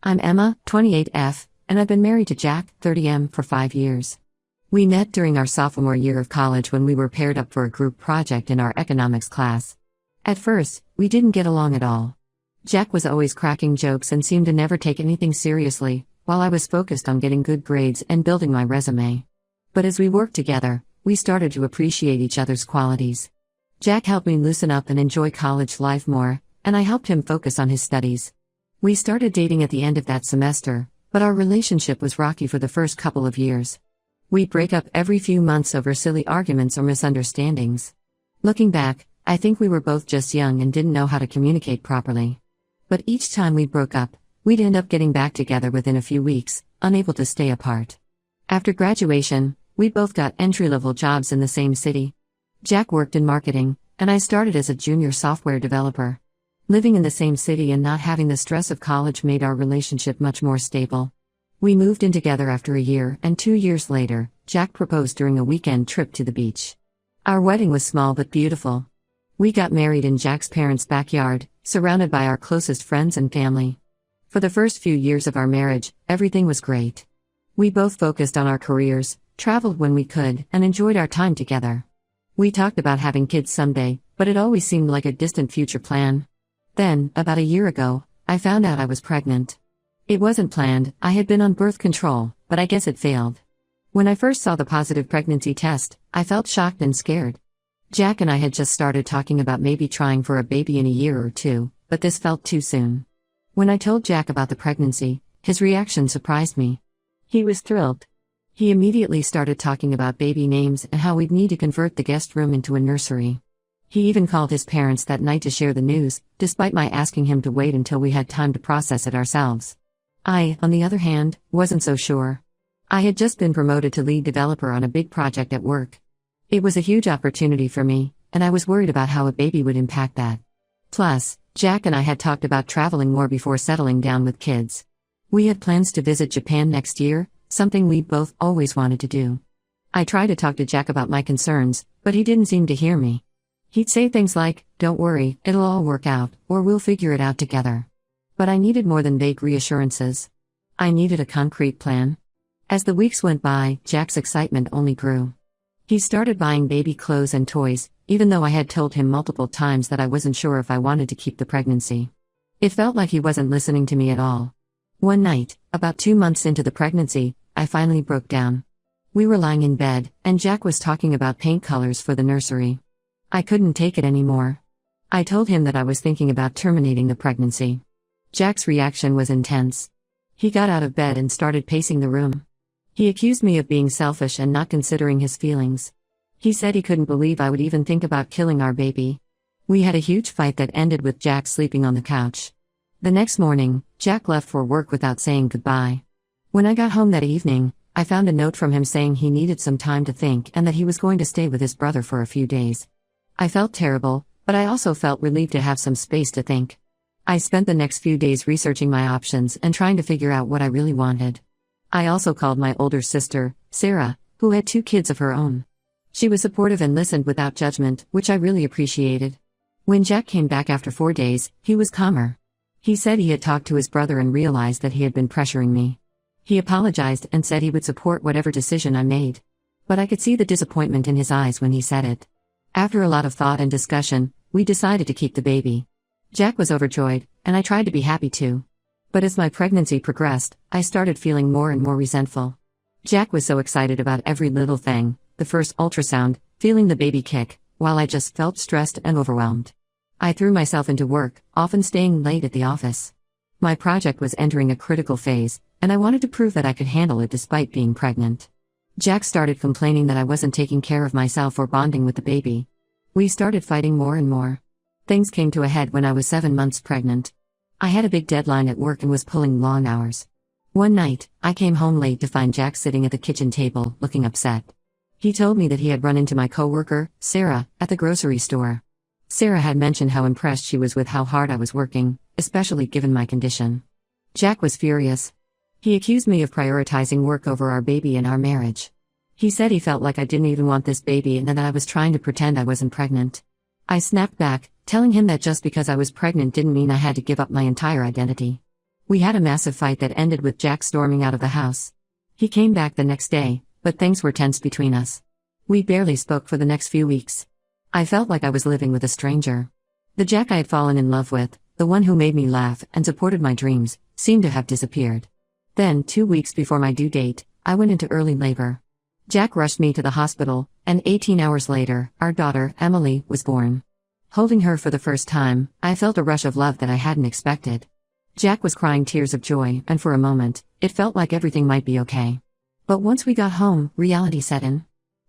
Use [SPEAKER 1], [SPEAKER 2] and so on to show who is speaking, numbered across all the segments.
[SPEAKER 1] I'm Emma, 28F, and I've been married to Jack, 30M, for 5 years. We met during our sophomore year of college when we were paired up for a group project in our economics class. At first, we didn't get along at all. Jack was always cracking jokes and seemed to never take anything seriously, while I was focused on getting good grades and building my resume. But as we worked together, we started to appreciate each other's qualities. Jack helped me loosen up and enjoy college life more, and I helped him focus on his studies. We started dating at the end of that semester, but our relationship was rocky for the first couple of years. We'd break up every few months over silly arguments or misunderstandings. Looking back, I think we were both just young and didn't know how to communicate properly. But each time we broke up, we'd end up getting back together within a few weeks, unable to stay apart. After graduation, we both got entry-level jobs in the same city. Jack worked in marketing, and I started as a junior software developer. Living in the same city and not having the stress of college made our relationship much more stable. We moved in together after a year, and 2 years later, Jack proposed during a weekend trip to the beach. Our wedding was small but beautiful. We got married in Jack's parents' backyard, surrounded by our closest friends and family. For the first few years of our marriage, everything was great. We both focused on our careers, traveled when we could, and enjoyed our time together. We talked about having kids someday, but it always seemed like a distant future plan. Then, about a year ago, I found out I was pregnant. It wasn't planned, I had been on birth control, but I guess it failed. When I first saw the positive pregnancy test, I felt shocked and scared. Jack and I had just started talking about maybe trying for a baby in a year or two, but this felt too soon. When I told Jack about the pregnancy, his reaction surprised me. He was thrilled. He immediately started talking about baby names and how we'd need to convert the guest room into a nursery. He even called his parents that night to share the news, despite my asking him to wait until we had time to process it ourselves. I, on the other hand, wasn't so sure. I had just been promoted to lead developer on a big project at work. It was a huge opportunity for me, and I was worried about how a baby would impact that. Plus, Jack and I had talked about traveling more before settling down with kids. We had plans to visit Japan next year, something we both always wanted to do. I tried to talk to Jack about my concerns, but he didn't seem to hear me. He'd say things like, "Don't worry, it'll all work out," or "We'll figure it out together." But I needed more than vague reassurances. I needed a concrete plan. As the weeks went by, Jack's excitement only grew. He started buying baby clothes and toys, even though I had told him multiple times that I wasn't sure if I wanted to keep the pregnancy. It felt like he wasn't listening to me at all. One night, about 2 months into the pregnancy, I finally broke down. We were lying in bed, and Jack was talking about paint colors for the nursery. I couldn't take it anymore. I told him that I was thinking about terminating the pregnancy. Jack's reaction was intense. He got out of bed and started pacing the room. He accused me of being selfish and not considering his feelings. He said he couldn't believe I would even think about killing our baby. We had a huge fight that ended with Jack sleeping on the couch. The next morning, Jack left for work without saying goodbye. When I got home that evening, I found a note from him saying he needed some time to think and that he was going to stay with his brother for a few days. I felt terrible, but I also felt relieved to have some space to think. I spent the next few days researching my options and trying to figure out what I really wanted. I also called my older sister, Sarah, who had 2 kids of her own. She was supportive and listened without judgment, which I really appreciated. When Jack came back after 4 days, he was calmer. He said he had talked to his brother and realized that he had been pressuring me. He apologized and said he would support whatever decision I made. But I could see the disappointment in his eyes when he said it. After a lot of thought and discussion, we decided to keep the baby. Jack was overjoyed, and I tried to be happy too. But as my pregnancy progressed, I started feeling more and more resentful. Jack was so excited about every little thing, the first ultrasound, feeling the baby kick, while I just felt stressed and overwhelmed. I threw myself into work, often staying late at the office. My project was entering a critical phase, and I wanted to prove that I could handle it despite being pregnant. Jack started complaining that I wasn't taking care of myself or bonding with the baby. We started fighting more and more. Things came to a head when I was 7 months pregnant. I had a big deadline at work and was pulling long hours. One night, I came home late to find Jack sitting at the kitchen table, looking upset. He told me that he had run into my coworker, Sarah, at the grocery store. Sarah had mentioned how impressed she was with how hard I was working, especially given my condition. Jack was furious. He accused me of prioritizing work over our baby and our marriage. He said he felt like I didn't even want this baby and that I was trying to pretend I wasn't pregnant. I snapped back, telling him that just because I was pregnant didn't mean I had to give up my entire identity. We had a massive fight that ended with Jack storming out of the house. He came back the next day, but things were tense between us. We barely spoke for the next few weeks. I felt like I was living with a stranger. The Jack I had fallen in love with, the one who made me laugh and supported my dreams, seemed to have disappeared. Then, 2 weeks before my due date, I went into early labor. Jack rushed me to the hospital, and 18 hours later, our daughter, Emily, was born. Holding her for the first time, I felt a rush of love that I hadn't expected. Jack was crying tears of joy, and for a moment, it felt like everything might be okay. But once we got home, reality set in.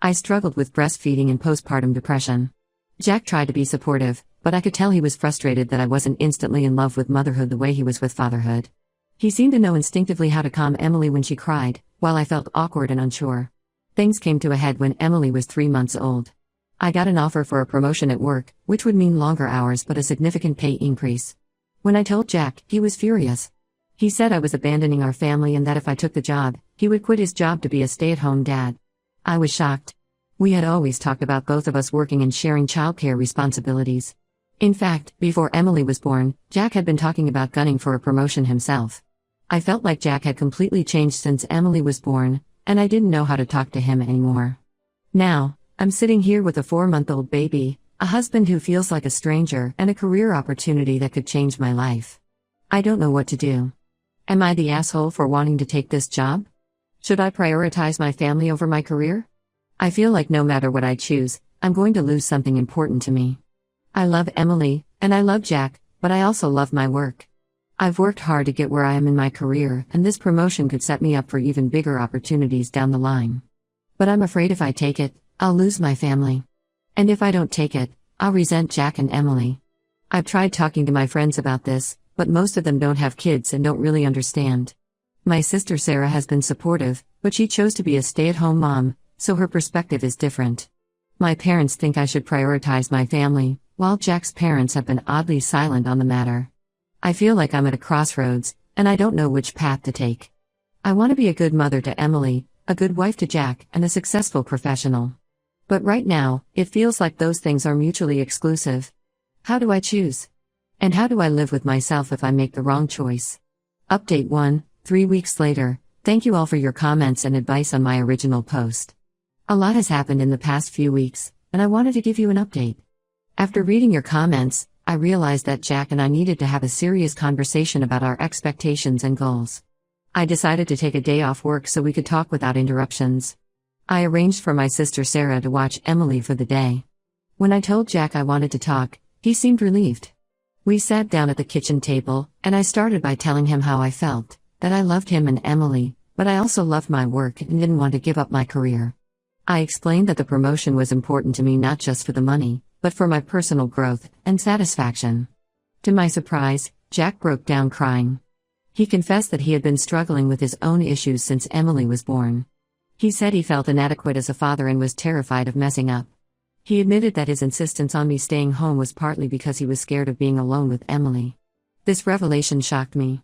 [SPEAKER 1] I struggled with breastfeeding and postpartum depression. Jack tried to be supportive, but I could tell he was frustrated that I wasn't instantly in love with motherhood the way he was with fatherhood. He seemed to know instinctively how to calm Emily when she cried, while I felt awkward and unsure. Things came to a head when Emily was 3 months old. I got an offer for a promotion at work, which would mean longer hours but a significant pay increase. When I told Jack, he was furious. He said I was abandoning our family and that if I took the job, he would quit his job to be a stay-at-home dad. I was shocked. We had always talked about both of us working and sharing childcare responsibilities. In fact, before Emily was born, Jack had been talking about gunning for a promotion himself. I felt like Jack had completely changed since Emily was born, and I didn't know how to talk to him anymore. Now, I'm sitting here with a 4-month-old baby, a husband who feels like a stranger, and a career opportunity that could change my life. I don't know what to do. Am I the asshole for wanting to take this job? Should I prioritize my family over my career? I feel like no matter what I choose, I'm going to lose something important to me. I love Emily, and I love Jack, but I also love my work. I've worked hard to get where I am in my career, and this promotion could set me up for even bigger opportunities down the line. But I'm afraid if I take it, I'll lose my family. And if I don't take it, I'll resent Jack and Emily. I've tried talking to my friends about this, but most of them don't have kids and don't really understand. My sister Sarah has been supportive, but she chose to be a stay-at-home mom, so her perspective is different. My parents think I should prioritize my family, while Jack's parents have been oddly silent on the matter. I feel like I'm at a crossroads, and I don't know which path to take. I want to be a good mother to Emily, a good wife to Jack, and a successful professional. But right now, it feels like those things are mutually exclusive. How do I choose? And how do I live with myself if I make the wrong choice? Update 1, 3 weeks later. Thank you all for your comments and advice on my original post. A lot has happened in the past few weeks, and I wanted to give you an update. After reading your comments, I realized that Jack and I needed to have a serious conversation about our expectations and goals. I decided to take a day off work so we could talk without interruptions. I arranged for my sister Sarah to watch Emily for the day. When I told Jack I wanted to talk, he seemed relieved. We sat down at the kitchen table, and I started by telling him how I felt, that I loved him and Emily, but I also loved my work and didn't want to give up my career. I explained that the promotion was important to me not just for the money, but for my personal growth and satisfaction. To my surprise, Jack broke down crying. He confessed that he had been struggling with his own issues since Emily was born. He said he felt inadequate as a father and was terrified of messing up. He admitted that his insistence on me staying home was partly because he was scared of being alone with Emily. This revelation shocked me.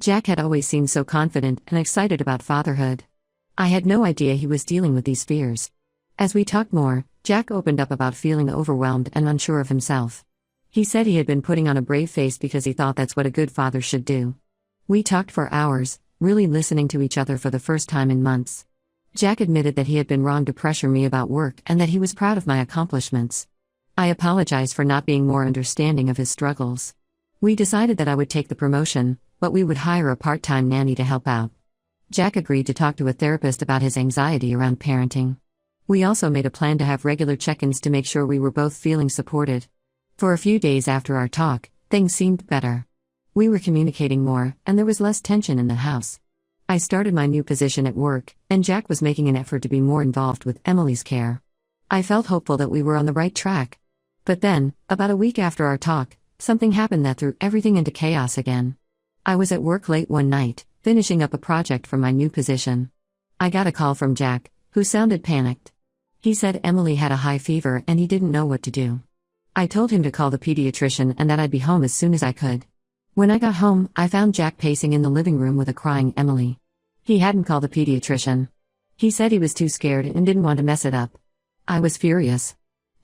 [SPEAKER 1] Jack had always seemed so confident and excited about fatherhood. I had no idea he was dealing with these fears. As we talked more, Jack opened up about feeling overwhelmed and unsure of himself. He said he had been putting on a brave face because he thought that's what a good father should do. We talked for hours, really listening to each other for the first time in months. Jack admitted that he had been wrong to pressure me about work and that he was proud of my accomplishments. I apologized for not being more understanding of his struggles. We decided that I would take the promotion, but we would hire a part-time nanny to help out. Jack agreed to talk to a therapist about his anxiety around parenting. We also made a plan to have regular check-ins to make sure we were both feeling supported. For a few days after our talk, things seemed better. We were communicating more, and there was less tension in the house. I started my new position at work, and Jack was making an effort to be more involved with Emily's care. I felt hopeful that we were on the right track. But then, about a week after our talk, something happened that threw everything into chaos again. I was at work late one night, finishing up a project for my new position. I got a call from Jack, who sounded panicked. He said Emily had a high fever and he didn't know what to do. I told him to call the pediatrician and that I'd be home as soon as I could. When I got home, I found Jack pacing in the living room with a crying Emily. He hadn't called the pediatrician. He said he was too scared and didn't want to mess it up. I was furious.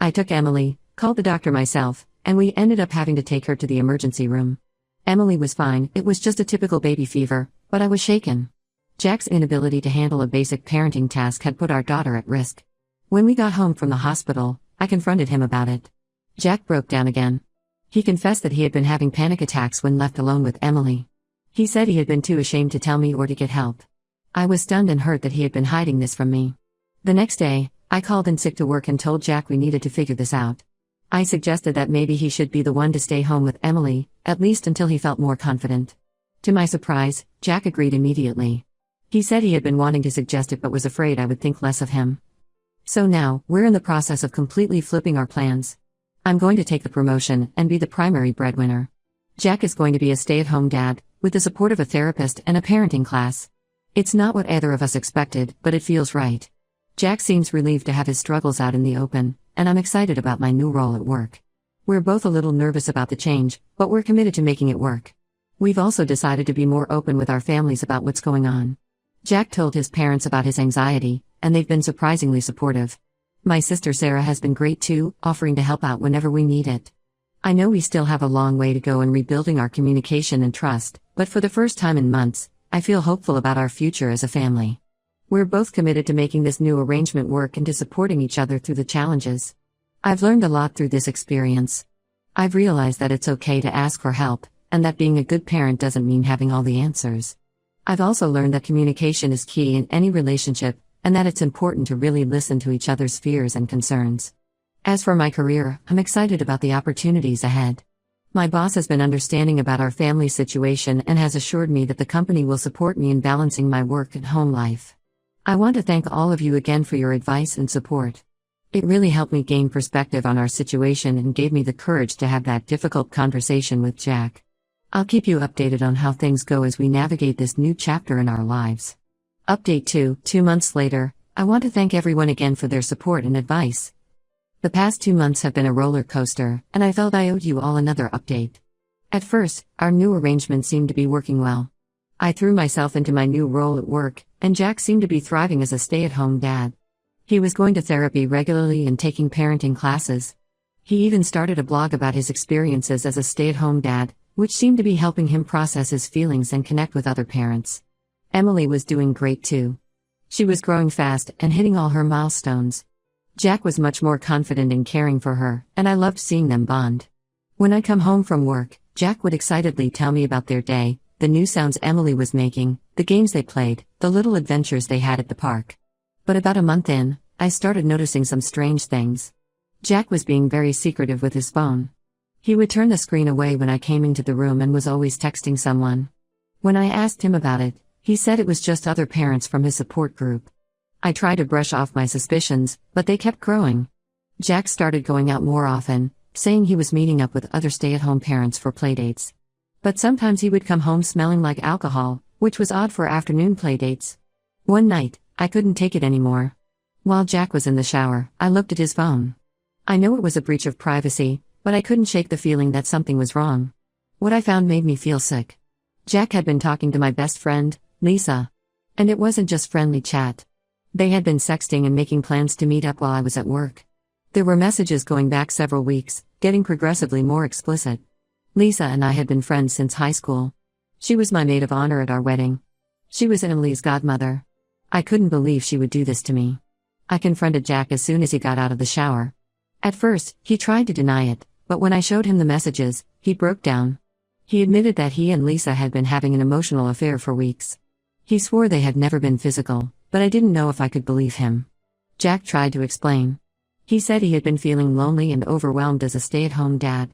[SPEAKER 1] I took Emily, called the doctor myself, and we ended up having to take her to the emergency room. Emily was fine, it was just a typical baby fever, but I was shaken. Jack's inability to handle a basic parenting task had put our daughter at risk. When we got home from the hospital, I confronted him about it. Jack broke down again. He confessed that he had been having panic attacks when left alone with Emily. He said he had been too ashamed to tell me or to get help. I was stunned and hurt that he had been hiding this from me. The next day, I called in sick to work and told Jack we needed to figure this out. I suggested that maybe he should be the one to stay home with Emily, at least until he felt more confident. To my surprise, Jack agreed immediately. He said he had been wanting to suggest it but was afraid I would think less of him. So now, we're in the process of completely flipping our plans. I'm going to take the promotion and be the primary breadwinner. Jack is going to be a stay-at-home dad, with the support of a therapist and a parenting class. It's not what either of us expected, but it feels right. Jack seems relieved to have his struggles out in the open, and I'm excited about my new role at work. We're both a little nervous about the change, but we're committed to making it work. We've also decided to be more open with our families about what's going on. Jack told his parents about his anxiety, and they've been surprisingly supportive. My sister Sarah has been great too, offering to help out whenever we need it. I know we still have a long way to go in rebuilding our communication and trust, but for the first time in months, I feel hopeful about our future as a family. We're both committed to making this new arrangement work and to supporting each other through the challenges. I've learned a lot through this experience. I've realized that it's okay to ask for help, and that being a good parent doesn't mean having all the answers. I've also learned that communication is key in any relationship, and that it's important to really listen to each other's fears and concerns. As for my career, I'm excited about the opportunities ahead. My boss has been understanding about our family situation and has assured me that the company will support me in balancing my work and home life. I want to thank all of you again for your advice and support. It really helped me gain perspective on our situation and gave me the courage to have that difficult conversation with Jack. I'll keep you updated on how things go as we navigate this new chapter in our lives. Update 2 months later, I want to thank everyone again for their support and advice. The past 2 months have been a roller coaster, and I felt I owed you all another update. At first, our new arrangement seemed to be working well. I threw myself into my new role at work, and Jack seemed to be thriving as a stay-at-home dad. He was going to therapy regularly and taking parenting classes. He even started a blog about his experiences as a stay-at-home dad, which seemed to be helping him process his feelings and connect with other parents. Emily was doing great too. She was growing fast and hitting all her milestones. Jack was much more confident in caring for her, and I loved seeing them bond. When I come home from work, Jack would excitedly tell me about their day, the new sounds Emily was making, the games they played, the little adventures they had at the park. But about a month in, I started noticing some strange things. Jack was being very secretive with his phone. He would turn the screen away when I came into the room and was always texting someone. When I asked him about it, he said it was just other parents from his support group. I tried to brush off my suspicions, but they kept growing. Jack started going out more often, saying he was meeting up with other stay-at-home parents for playdates. But sometimes he would come home smelling like alcohol, which was odd for afternoon playdates. One night, I couldn't take it anymore. While Jack was in the shower, I looked at his phone. I know it was a breach of privacy, but I couldn't shake the feeling that something was wrong. What I found made me feel sick. Jack had been talking to my best friend, Lisa. And it wasn't just friendly chat. They had been sexting and making plans to meet up while I was at work. There were messages going back several weeks, getting progressively more explicit. Lisa and I had been friends since high school. She was my maid of honor at our wedding. She was Emily's godmother. I couldn't believe she would do this to me. I confronted Jack as soon as he got out of the shower. At first, he tried to deny it, but when I showed him the messages, he broke down. He admitted that he and Lisa had been having an emotional affair for weeks. He swore they had never been physical, but I didn't know if I could believe him. Jack tried to explain. He said he had been feeling lonely and overwhelmed as a stay-at-home dad.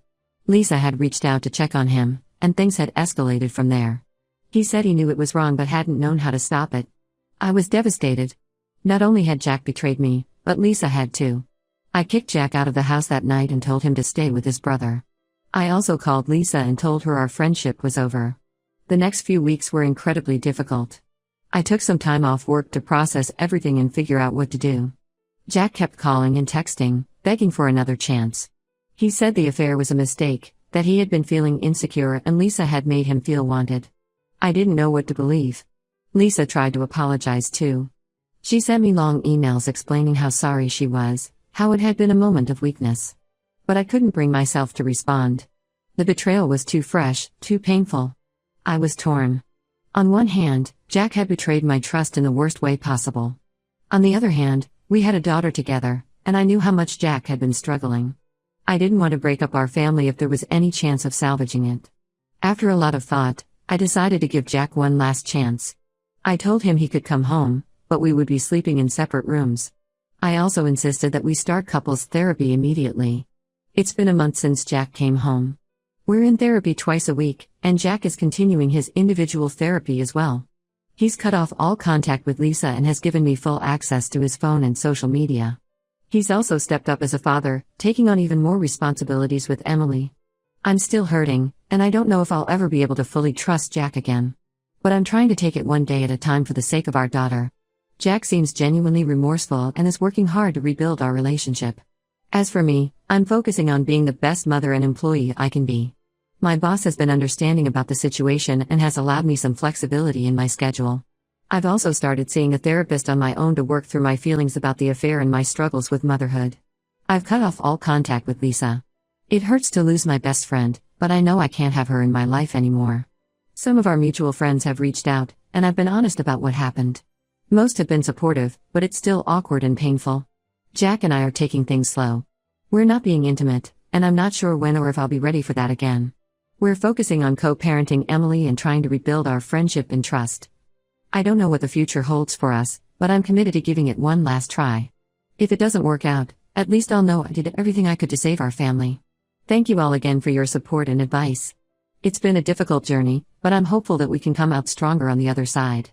[SPEAKER 1] Lisa had reached out to check on him, and things had escalated from there. He said he knew it was wrong but hadn't known how to stop it. I was devastated. Not only had Jack betrayed me, but Lisa had too. I kicked Jack out of the house that night and told him to stay with his brother. I also called Lisa and told her our friendship was over. The next few weeks were incredibly difficult. I took some time off work to process everything and figure out what to do. Jack kept calling and texting, begging for another chance. He said the affair was a mistake, that he had been feeling insecure and Lisa had made him feel wanted. I didn't know what to believe. Lisa tried to apologize too. She sent me long emails explaining how sorry she was, how it had been a moment of weakness. But I couldn't bring myself to respond. The betrayal was too fresh, too painful. I was torn. On one hand, Jack had betrayed my trust in the worst way possible. On the other hand, we had a daughter together, and I knew how much Jack had been struggling. I didn't want to break up our family if there was any chance of salvaging it. After a lot of thought, I decided to give Jack one last chance. I told him he could come home, but we would be sleeping in separate rooms. I also insisted that we start couples therapy immediately. It's been a month since Jack came home. We're in therapy twice a week, and Jack is continuing his individual therapy as well. He's cut off all contact with Lisa and has given me full access to his phone and social media. He's also stepped up as a father, taking on even more responsibilities with Emily. I'm still hurting, and I don't know if I'll ever be able to fully trust Jack again. But I'm trying to take it one day at a time for the sake of our daughter. Jack seems genuinely remorseful and is working hard to rebuild our relationship. As for me, I'm focusing on being the best mother and employee I can be. My boss has been understanding about the situation and has allowed me some flexibility in my schedule. I've also started seeing a therapist on my own to work through my feelings about the affair and my struggles with motherhood. I've cut off all contact with Lisa. It hurts to lose my best friend, but I know I can't have her in my life anymore. Some of our mutual friends have reached out, and I've been honest about what happened. Most have been supportive, but it's still awkward and painful. Jack and I are taking things slow. We're not being intimate, and I'm not sure when or if I'll be ready for that again. We're focusing on co-parenting Emily and trying to rebuild our friendship and trust. I don't know what the future holds for us, but I'm committed to giving it one last try. If it doesn't work out, at least I'll know I did everything I could to save our family. Thank you all again for your support and advice. It's been a difficult journey, but I'm hopeful that we can come out stronger on the other side.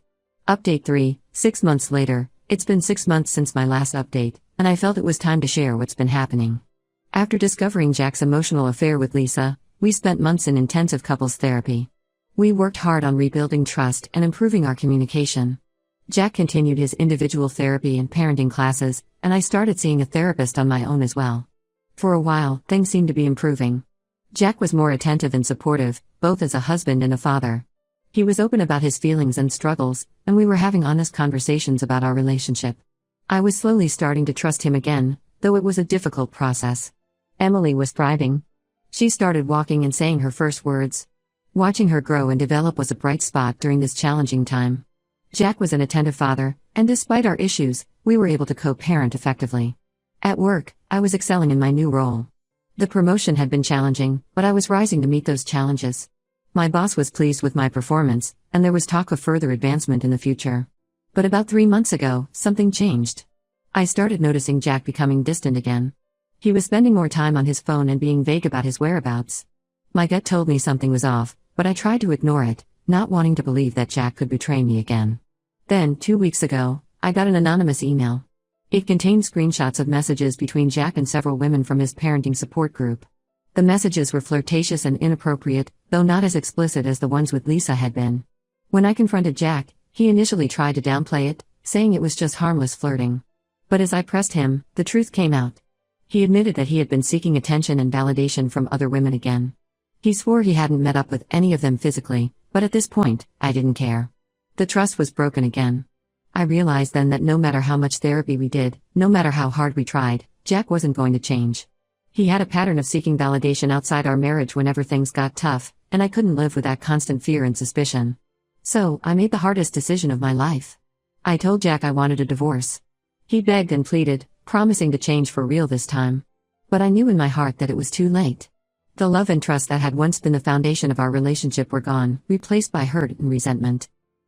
[SPEAKER 1] Update 3, 6 months later. It's been 6 months since my last update, and I felt it was time to share what's been happening. After discovering Jack's emotional affair with Lisa, we spent months in intensive couples therapy. We worked hard on rebuilding trust and improving our communication. Jack continued his individual therapy and parenting classes, and I started seeing a therapist on my own as well. For a while, things seemed to be improving. Jack was more attentive and supportive, both as a husband and a father. He was open about his feelings and struggles, and we were having honest conversations about our relationship. I was slowly starting to trust him again, though it was a difficult process. Emily was thriving. She started walking and saying her first words. Watching her grow and develop was a bright spot during this challenging time. Jack was an attentive father, and despite our issues, we were able to co-parent effectively. At work, I was excelling in my new role. The promotion had been challenging, but I was rising to meet those challenges. My boss was pleased with my performance, and there was talk of further advancement in the future. But about 3 months ago, something changed. I started noticing Jack becoming distant again. He was spending more time on his phone and being vague about his whereabouts. My gut told me something was off, but I tried to ignore it, not wanting to believe that Jack could betray me again. Then, 2 weeks ago, I got an anonymous email. It contained screenshots of messages between Jack and several women from his parenting support group. The messages were flirtatious and inappropriate, though not as explicit as the ones with Lisa had been. When I confronted Jack, he initially tried to downplay it, saying it was just harmless flirting. But as I pressed him, the truth came out. He admitted that he had been seeking attention and validation from other women again. He swore he hadn't met up with any of them physically, but at this point, I didn't care. The trust was broken again. I realized then that no matter how much therapy we did, no matter how hard we tried, Jack wasn't going to change. He had a pattern of seeking validation outside our marriage whenever things got tough, and I couldn't live with that constant fear and suspicion. So, I made the hardest decision of my life. I told Jack I wanted a divorce. He begged and pleaded, promising to change for real this time. But I knew in my heart that it was too late. The love and trust that had once been the foundation of our relationship were gone, replaced by hurt and resentment.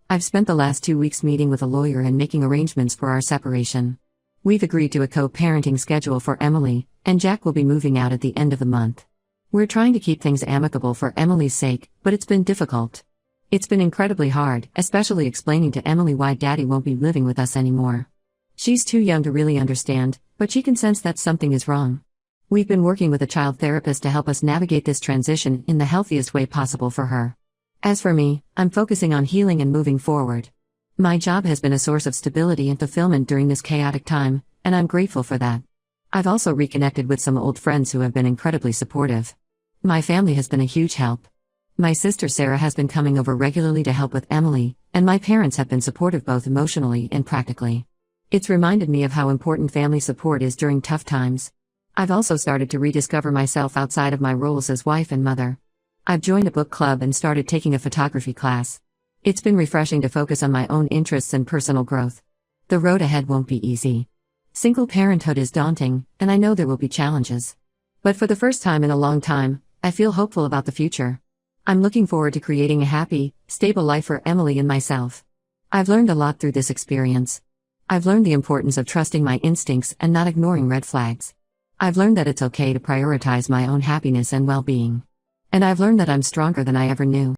[SPEAKER 1] I've spent the last 2 weeks meeting with a lawyer and making arrangements for our separation. We've agreed to a co-parenting schedule for Emily, and Jack will be moving out at the end of the month. We're trying to keep things amicable for Emily's sake, but it's been difficult. It's been incredibly hard, especially explaining to Emily why Daddy won't be living with us anymore. She's too young to really understand, but she can sense that something is wrong. We've been working with a child therapist to help us navigate this transition in the healthiest way possible for her. As for me, I'm focusing on healing and moving forward. My job has been a source of stability and fulfillment during this chaotic time, and I'm grateful for that. I've also reconnected with some old friends who have been incredibly supportive. My family has been a huge help. My sister Sarah has been coming over regularly to help with Emily, and my parents have been supportive both emotionally and practically. It's reminded me of how important family support is during tough times. I've also started to rediscover myself outside of my roles as wife and mother. I've joined a book club and started taking a photography class. It's been refreshing to focus on my own interests and personal growth. The road ahead won't be easy. Single parenthood is daunting, and I know there will be challenges. But for the first time in a long time, I feel hopeful about the future. I'm looking forward to creating a happy, stable life for Emily and myself. I've learned a lot through this experience. I've learned the importance of trusting my instincts and not ignoring red flags. I've learned that it's okay to prioritize my own happiness and well-being. And I've learned that I'm stronger than I ever knew.